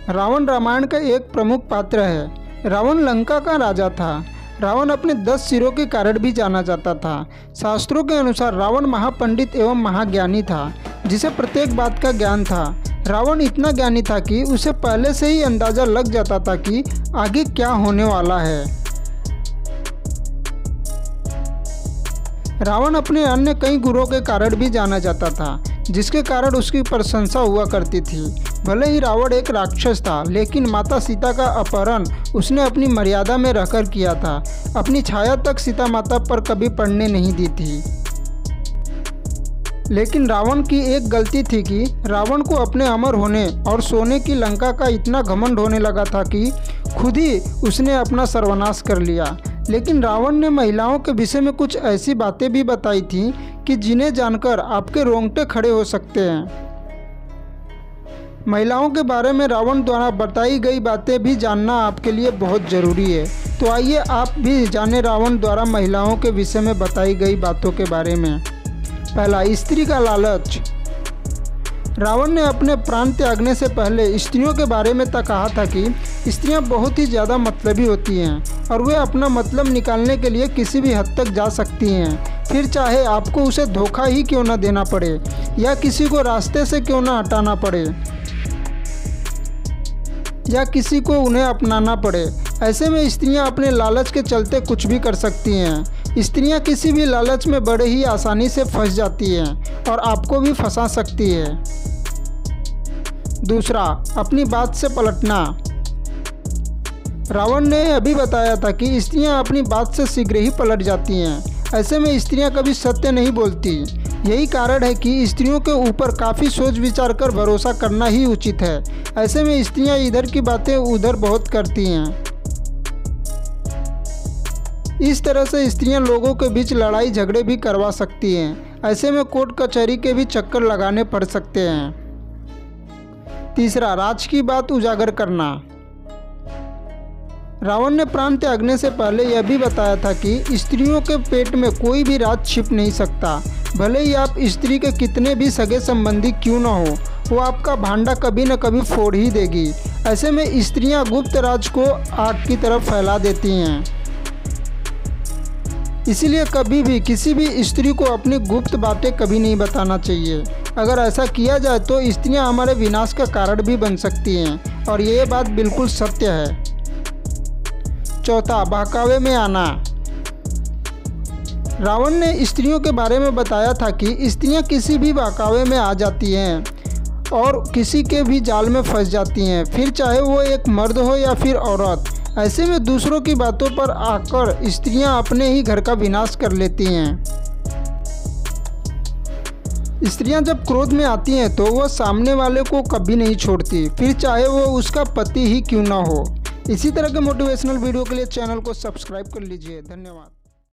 रावण रामायण का एक प्रमुख पात्र है। रावण लंका का राजा था। रावण अपने 10 सिरों के कारण भी जाना जाता था। शास्त्रों के अनुसार रावण महापंडित एवं महाज्ञानी था, जिसे प्रत्येक बात का ज्ञान था। रावण इतना ज्ञानी था कि उसे पहले से ही अंदाजा लग जाता था कि आगे क्या होने वाला है। रावण अपने अन्य कई गुणों के कारण भी जाना जाता था, जिसके कारण उसकी प्रशंसा हुआ करती थी। भले ही रावण एक राक्षस था, लेकिन माता सीता का अपहरण उसने अपनी मर्यादा में रहकर किया था। अपनी छाया तक सीता माता पर कभी पड़ने नहीं दी थी। लेकिन रावण की एक गलती थी कि रावण को अपने अमर होने और सोने की लंका का इतना घमंड होने लगा था कि खुद ही उसने अपना सर्वनाश कर लिया। लेकिन रावण ने महिलाओं के विषय में कुछ ऐसी बातें भी बताई थी कि जिन्हें जानकर आपके रोंगटे खड़े हो सकते हैं। महिलाओं के बारे में रावण द्वारा बताई गई बातें भी जानना आपके लिए बहुत ज़रूरी है। तो आइए आप भी जानें रावण द्वारा महिलाओं के विषय में बताई गई बातों के बारे में। पहला, स्त्री का लालच। रावण ने अपने प्राण त्यागने से पहले स्त्रियों के बारे में कहा था कि स्त्रियां बहुत ही ज़्यादा मतलबी होती हैं और वे अपना मतलब निकालने के लिए किसी भी हद तक जा सकती हैं, फिर चाहे आपको उसे धोखा ही क्यों न देना पड़े या किसी को रास्ते से क्यों न हटाना पड़े या किसी को उन्हें अपनाना पड़े। ऐसे में स्त्रियां अपने लालच के चलते कुछ भी कर सकती हैं। स्त्रियां किसी भी लालच में बड़े ही आसानी से फंस जाती हैं और आपको भी फंसा सकती है। दूसरा, अपनी बात से पलटना। रावण ने अभी बताया था कि स्त्रियां अपनी बात से शीघ्र ही पलट जाती हैं। ऐसे में स्त्रियां कभी सत्य नहीं बोलती। यही कारण है कि स्त्रियों के ऊपर काफ़ी सोच विचार कर भरोसा करना ही उचित है। ऐसे में स्त्रियां इधर की बातें उधर बहुत करती हैं। इस तरह से स्त्रियां लोगों के बीच लड़ाई झगड़े भी करवा सकती हैं। ऐसे में कोर्ट कचहरी के भी चक्कर लगाने पड़ सकते हैं। तीसरा, राज की बात उजागर करना। रावण ने प्राण त्यागने से पहले यह भी बताया था कि स्त्रियों के पेट में कोई भी राज छिप नहीं सकता। भले ही आप स्त्री के कितने भी सगे संबंधी क्यों न हो, वो आपका भांडा कभी न कभी फोड़ ही देगी। ऐसे में स्त्रियां गुप्त राज को आग की तरफ फैला देती हैं। इसीलिए कभी भी किसी भी स्त्री को अपनी गुप्त बातें कभी नहीं बताना चाहिए। अगर ऐसा किया जाए तो स्त्रियां हमारे विनाश का कारण भी बन सकती हैं और ये बात बिल्कुल सत्य है। चौथा, बहकावे में आना। रावण ने स्त्रियों के बारे में बताया था कि स्त्रियां किसी भी बहकावे में आ जाती हैं और किसी के भी जाल में फंस जाती हैं, फिर चाहे वो एक मर्द हो या फिर औरत। ऐसे में दूसरों की बातों पर आकर स्त्रियां अपने ही घर का विनाश कर लेती हैं। स्त्रियां जब क्रोध में आती हैं तो वह सामने वाले को कभी नहीं छोड़ती, फिर चाहे वो उसका पति ही क्यों ना हो। इसी तरह के मोटिवेशनल वीडियो के लिए चैनल को सब्सक्राइब कर लीजिए। धन्यवाद।